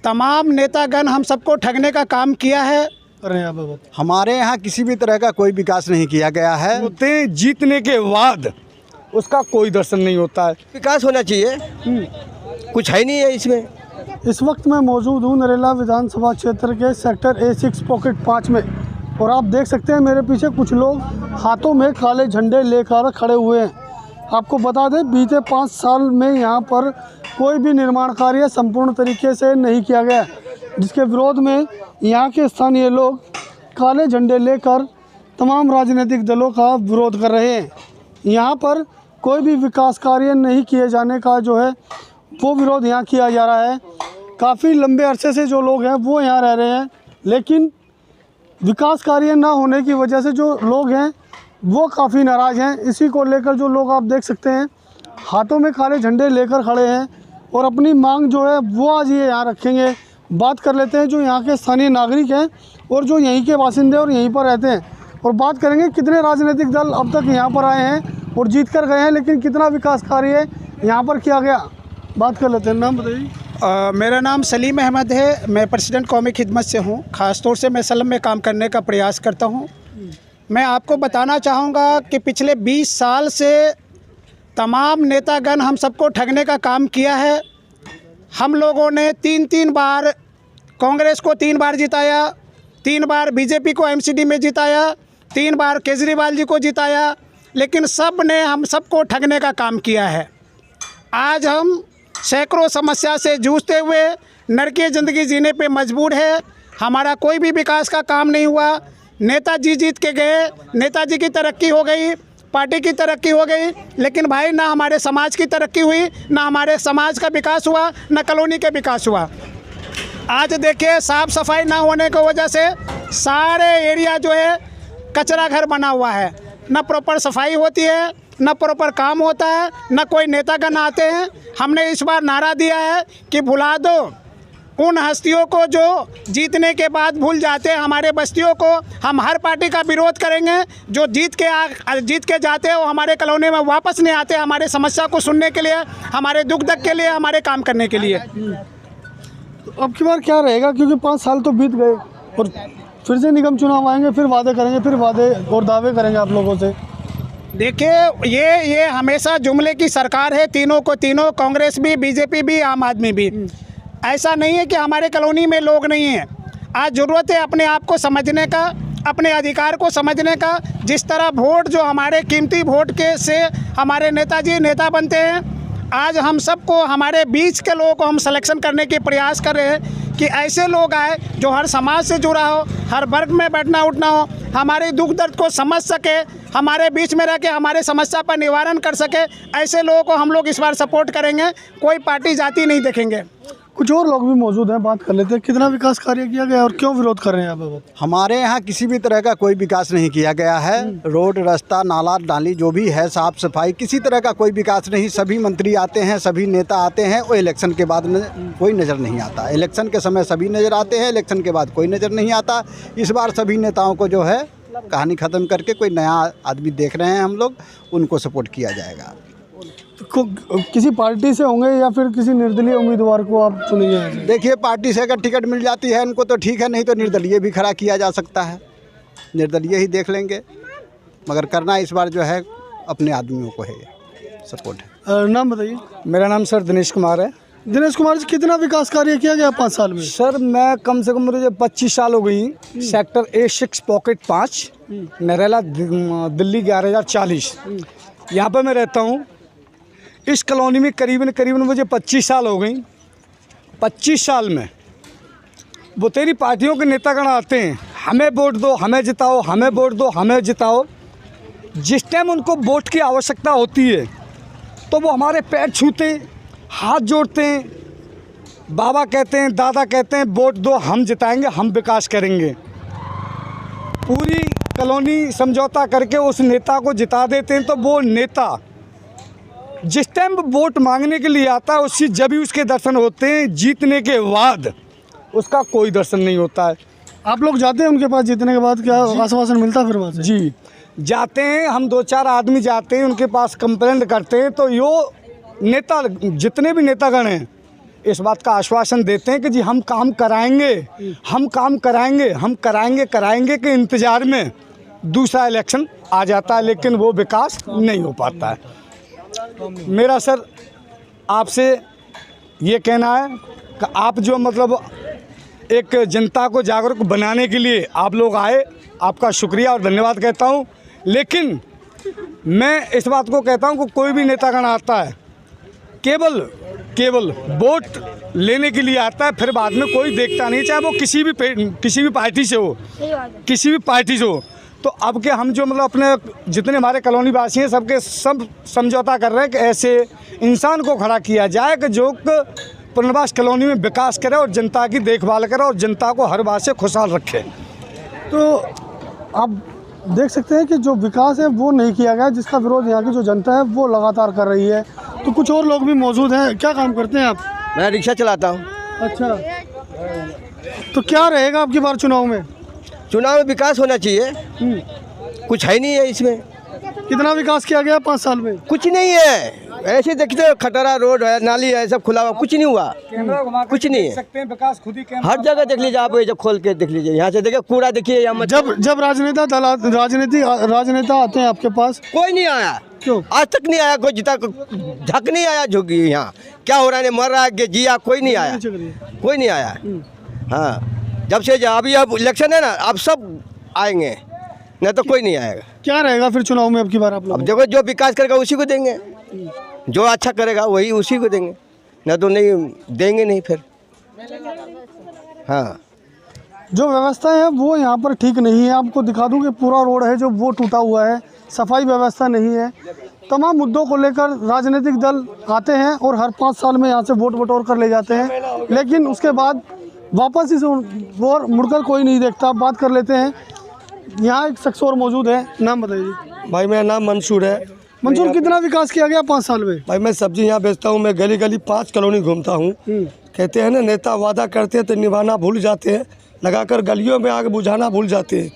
तमाम नेतागण हम सबको ठगने का काम किया है। हमारे यहाँ किसी भी तरह का कोई विकास नहीं किया गया है। होते जीतने के बाद उसका कोई दर्शन नहीं होता है। विकास होना चाहिए, कुछ है नहीं है इसमें। इस वक्त मैं मौजूद हूँ नरेला विधानसभा क्षेत्र के सेक्टर A6 पॉकेट 5 में, और आप देख सकते हैं मेरे पीछे कुछ लोग हाथों में काले झंडे लेकर खड़े हुए हैं। आपको बता दें, बीते 5 साल में यहाँ पर कोई भी निर्माण कार्य संपूर्ण तरीके से नहीं किया गया, जिसके विरोध में यहाँ के स्थानीय लोग काले झंडे लेकर तमाम राजनीतिक दलों का विरोध कर रहे हैं। यहाँ पर कोई भी विकास कार्य नहीं किए जाने का जो है वो विरोध यहाँ किया जा रहा है। काफ़ी लंबे अरसे से जो लोग हैं वो यहाँ रह रहे हैं, लेकिन विकास कार्य ना होने की वजह से जो लोग हैं वो काफ़ी नाराज़ हैं। इसी को लेकर जो लोग आप देख सकते हैं हाथों में काले झंडे लेकर खड़े हैं और अपनी मांग जो है वो आज ये यहाँ रखेंगे। बात कर लेते हैं जो यहाँ के स्थानीय नागरिक हैं और जो यहीं के बासिंदे और यहीं पर रहते हैं, और बात करेंगे कितने राजनीतिक दल अब तक यहाँ पर आए हैं और जीत कर गए हैं, लेकिन कितना विकास कार्य यहाँ पर किया गया। बात कर लेते हैं। नाम बताइए। मेरा नाम सलीम अहमद है। मैं प्रेसिडेंट कौमी खिदमत से हूँ। ख़ास तौर से मैं सलम में काम करने का प्रयास करता हूँ। मैं आपको बताना चाहूँगा कि पिछले 20 साल से तमाम नेतागण हम सबको ठगने का काम किया है। हम लोगों ने 3 बार कांग्रेस को 3 बार जिताया, 3 बार बीजेपी को एमसीडी में जिताया, 3 बार केजरीवाल जी को जिताया, लेकिन सब ने हम सबको ठगने का काम किया है। आज हम सैकड़ों समस्या से जूझते हुए नरकीय ज़िंदगी जीने पे मजबूर है। हमारा कोई भी विकास का काम नहीं हुआ। नेताजी जीत के गए, नेताजी की तरक्की हो गई, पार्टी की तरक्की हो गई, लेकिन भाई ना हमारे समाज की तरक्की हुई, ना हमारे समाज का विकास हुआ, ना कॉलोनी का विकास हुआ। आज देखिए, साफ़ सफाई ना होने की वजह से सारे एरिया जो है कचरा घर बना हुआ है। ना प्रॉपर सफाई होती है, ना प्रॉपर काम होता है, ना कोई नेतागण आते हैं। हमने इस बार नारा दिया है कि भुला दो उन हस्तियों को जो जीतने के बाद भूल जाते हैं हमारे बस्तियों को। हम हर पार्टी का विरोध करेंगे। जो जीत के जाते हैं वो हमारे कॉलोनी में वापस नहीं आते, हमारे समस्या को सुनने के लिए, हमारे दुख के लिए, हमारे काम करने के लिए। तो अब की बार क्या रहेगा, क्योंकि 5 साल तो बीत गए और फिर से निगम चुनाव आएंगे, फिर वादे करेंगे, फिर वादे और दावे करेंगे आप लोगों से। देखिए, ये हमेशा जुमले की सरकार है। तीनों को तीनों, कांग्रेस भी, बीजेपी भी, आम आदमी भी। ऐसा नहीं है कि हमारे कॉलोनी में लोग नहीं हैं। आज ज़रूरत है अपने आप को समझने का, अपने अधिकार को समझने का। जिस तरह वोट, जो हमारे कीमती वोट के से हमारे नेताजी नेता बनते हैं, आज हम सबको, हमारे बीच के लोगों को हम सिलेक्शन करने के प्रयास कर रहे हैं कि ऐसे लोग आए जो हर समाज से जुड़ा हो, हर वर्ग में बैठना उठना हो, हमारे दुख दर्द को समझ सके, हमारे बीच में रह के हमारे समस्या पर निवारण कर सके। ऐसे लोगों को हम लोग इस बार सपोर्ट करेंगे। कोई पार्टी जाति नहीं देखेंगे। कुछ और लोग भी मौजूद हैं, बात कर लेते हैं। कितना विकास कार्य किया गया और क्यों विरोध कर रहे हैं आप? हमारे यहाँ किसी भी तरह का कोई विकास नहीं किया गया है। रोड, रास्ता, नाला, नाली जो भी है, साफ सफाई, किसी तरह का कोई विकास नहीं। सभी मंत्री आते हैं, सभी नेता आते हैं, वो इलेक्शन के बाद कोई नज़र नहीं आता। इलेक्शन के समय सभी नज़र आते हैं, इलेक्शन के बाद कोई नज़र नहीं आता। इस बार सभी नेताओं को जो है कहानी ख़त्म करके कोई नया आदमी देख रहे हैं हम लोग, उनको सपोर्ट किया जाएगा। किसी पार्टी से होंगे या फिर किसी निर्दलीय उम्मीदवार को आप चुनेंगे? देखिए, पार्टी से अगर टिकट मिल जाती है उनको तो ठीक है, नहीं तो निर्दलीय भी खड़ा किया जा सकता है। निर्दलीय ही देख लेंगे, मगर करना इस बार जो है अपने आदमियों को है सपोर्ट है। नाम बताइए। मेरा नाम सर दिनेश कुमार है। दिनेश कुमार जी, कितना विकास कार्य किया गया 5 साल में? सर मैं कम से कम मुझे 25 साल हो गई। Sector A6 pocket 5 Narela Delhi 11,040 यहाँ पर मैं रहता हूँ। इस कॉलोनी में करीबन मुझे 25 साल हो गई। 25 साल में वो तेरी पार्टियों के नेतागण आते हैं, हमें वोट दो, हमें जिताओ, हमें वोट दो, हमें जिताओ। जिस टाइम उनको वोट की आवश्यकता होती है तो वो हमारे पैर छूते, हाथ जोड़ते हैं, बाबा कहते हैं, दादा कहते हैं, वोट दो, हम जिताएंगे, हम विकास करेंगे। पूरी कॉलोनी समझौता करके उस नेता को जिता देते हैं। तो वो नेता जिस टाइम वोट मांगने के लिए आता है जब ही उसके दर्शन होते हैं, जीतने के बाद उसका कोई दर्शन नहीं होता है। आप लोग जाते हैं उनके पास जीतने के बाद, क्या आश्वासन मिलता है फिर वहाँ से? जी जाते हैं, हम 2-4 आदमी जाते हैं उनके पास, कंप्लेंट करते हैं। तो यो नेता, जितने भी नेतागण हैं, इस बात का आश्वासन देते हैं कि जी हम काम कराएंगे, हम काम कराएंगे, हम कराएंगे के इंतज़ार में दूसरा इलेक्शन आ जाता है, लेकिन वो विकास नहीं हो पाता है। मेरा सर आपसे ये कहना है कि आप जो मतलब एक जनता को जागरूक बनाने के लिए आप लोग आए, आपका शुक्रिया और धन्यवाद कहता हूँ। लेकिन मैं इस बात को कहता हूँ कि कोई भी नेतागण आता है केवल वोट लेने के लिए आता है, फिर बाद में कोई देखता नहीं, चाहे वो किसी भी पार्टी से हो, किसी भी पार्टी से हो। तो अब के हम जो मतलब अपने जितने हमारे कॉलोनी वासी हैं सबके सब समझौता कर रहे हैं कि ऐसे इंसान को खड़ा किया जाए कि जो पुनर्वास कॉलोनी में विकास करे और जनता की देखभाल करे और जनता को हर बात से खुशहाल रखे। तो आप देख सकते हैं कि जो विकास है वो नहीं किया गया, जिसका विरोध यहाँ की जो जनता है वो लगातार कर रही है। तो कुछ और लोग भी मौजूद हैं। क्या काम करते हैं आप? मैं रिक्शा चलाता हूँ। अच्छा, तो क्या रहेगा आपकी बार चुनाव में? चुनाव में विकास होना चाहिए, कुछ है नहीं है इसमें। कितना विकास किया गया 5 साल में? कुछ नहीं है, ऐसे देखते हो, खटारा रोड है, नाली है, सब खुला हुआ, कुछ नहीं हुआ, कुछ नहीं है। सकते हैं विकास खुद ही हर जगह देख लीजिए आप, जब खोल के देख लीजिए, यहाँ से देखिए कूड़ा देखिए यहाँ। जब राजनेता आते हैं आपके पास, कोई नहीं आया, क्यों आज तक नहीं आया कोई, जिता झक नहीं आया, झुकी यहाँ क्या हो रहा है, मर रहा है जिया, कोई नहीं आया, कोई नहीं आया। हाँ, जब से अभी अब इलेक्शन है ना, अब सब आएंगे, नहीं तो कोई नहीं आएगा। क्या रहेगा फिर चुनाव में अब की बार आप लोग? अब देखो, जो विकास करेगा उसी को देंगे, जो अच्छा करेगा वही उसी को देंगे, नहीं तो नहीं देंगे नहीं फिर। हाँ, जो व्यवस्था है वो यहाँ पर ठीक नहीं है। आपको दिखा दूँ कि पूरा रोड है जो वो टूटा हुआ है, सफाई व्यवस्था नहीं है। तमाम मुद्दों को लेकर राजनीतिक दल आते हैं और हर 5 साल में यहाँ से वोट बटोर कर ले जाते हैं, लेकिन उसके बाद वापस इसे वो मुड़कर कोई नहीं देखता। बात कर लेते हैं, यहाँ एक शख्स और मौजूद है। नाम बताइए। भाई मेरा नाम मंसूर है। मंसूर, कितना विकास किया गया 5 साल में? भाई मैं सब्जी यहाँ बेचता हूँ, मैं गली गली 5 कॉलोनी घूमता हूँ। कहते हैं ना, नेता वादा करते हैं तो निभाना भूल जाते हैं, लगाकर गलियों में आग बुझाना भूल जाते हैं।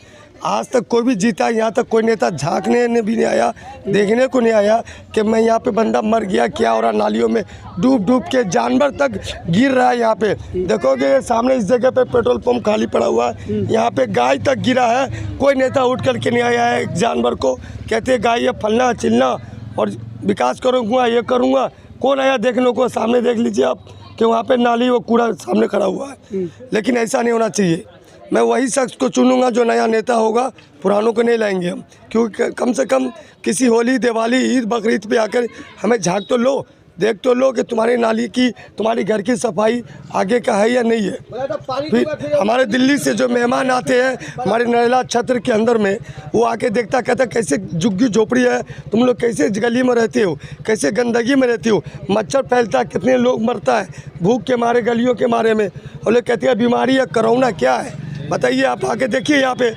आज तक कोई भी जीता, यहाँ तक कोई नेता झांकने ने भी नहीं आया, देखने को नहीं आया कि मैं यहाँ पे बंदा मर गया, क्या हो रहा, नालियों में डूब के जानवर तक गिर रहा है। यहाँ पे देखोगे सामने इस जगह पे पेट्रोल पंप खाली पड़ा हुआ है, यहाँ पे गाय तक गिरा है, कोई नेता उठ करके नहीं आया है। एक जानवर को कहते हैं गाय ये फलना चिलना और विकास करूँगा, ये करूँगा, कौन आया देखने को? सामने देख लीजिए आप कि वहाँ पे नाली वो कूड़ा सामने खड़ा हुआ है। लेकिन ऐसा नहीं होना चाहिए। मैं वही शख्स को चुनूंगा जो नया नेता होगा, पुरानों को नहीं लाएंगे हम, क्योंकि कम से कम किसी होली, दिवाली, ईद, बकरीद पे आकर हमें झांक तो लो, देख तो लो कि तुम्हारी नाली की, तुम्हारी घर की सफाई आगे का है या नहीं है। फिर हमारे दिल्ली से जो मेहमान आते हैं हमारे नरेला क्षेत्र के अंदर में, वो आके देखता, कहता कैसे झुग्गी झोपड़ी है, तुम लोग कैसे गली में रहते हो, कैसे गंदगी में रहते हो, मच्छर फैलता है, कितने लोग मरता है भूख के मारे, गलियों के मारे में। और लोग कहते हैं बीमारी है, कोरोना क्या है, बताइए। आप आके देखिए, यहाँ पे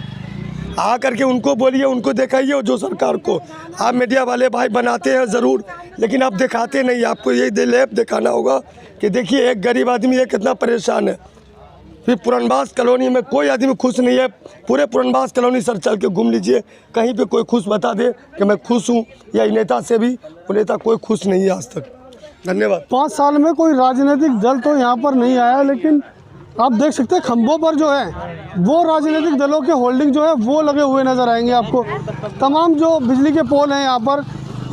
आ करके उनको बोलिए, उनको दिखाइए जो सरकार को। आप मीडिया वाले भाई बनाते हैं ज़रूर, लेकिन आप दिखाते नहीं। आपको यही लैब दिखाना होगा कि देखिए एक गरीब आदमी है कितना परेशान है। फिर पुरनबास कॉलोनी में कोई आदमी खुश नहीं है। पूरे पुरनबास कॉलोनी सर चल के घूम लीजिए, कहीं पे कोई खुश बता दे कि मैं खुश हूँ, या नेता से भी वो नेता कोई खुश नहीं है आज तक। धन्यवाद। 5 साल में कोई राजनीतिक दल तो यहाँ पर नहीं आया, लेकिन आप देख सकते हैं खंभों पर जो है वो राजनीतिक दलों के होल्डिंग जो है वो लगे हुए नज़र आएंगे आपको। तमाम जो बिजली के पोल हैं यहाँ पर,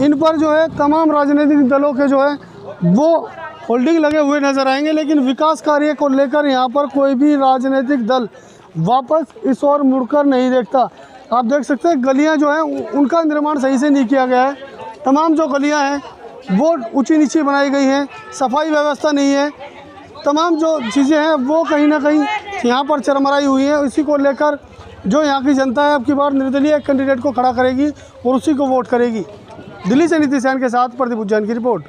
इन पर जो है तमाम राजनीतिक दलों के जो है वो होल्डिंग लगे हुए नज़र आएंगे, लेकिन विकास कार्य को लेकर यहाँ पर कोई भी राजनीतिक दल वापस इस ओर मुड़कर नहीं देखता। आप देख सकते हैं गलियाँ जो हैं उनका निर्माण सही से नहीं किया गया है। तमाम जो गलियाँ हैं वो ऊंची नीची बनाई गई हैं, सफाई व्यवस्था नहीं है, तमाम जो चीज़ें हैं वो कहीं ना कहीं यहाँ पर चरमराई हुई है। इसी को लेकर जो यहाँ की जनता है अब की बार निर्दलीय कैंडिडेट को खड़ा करेगी और उसी को वोट करेगी। दिल्ली से नीतीश सैन के साथ प्रदीप उज्जैन की रिपोर्ट।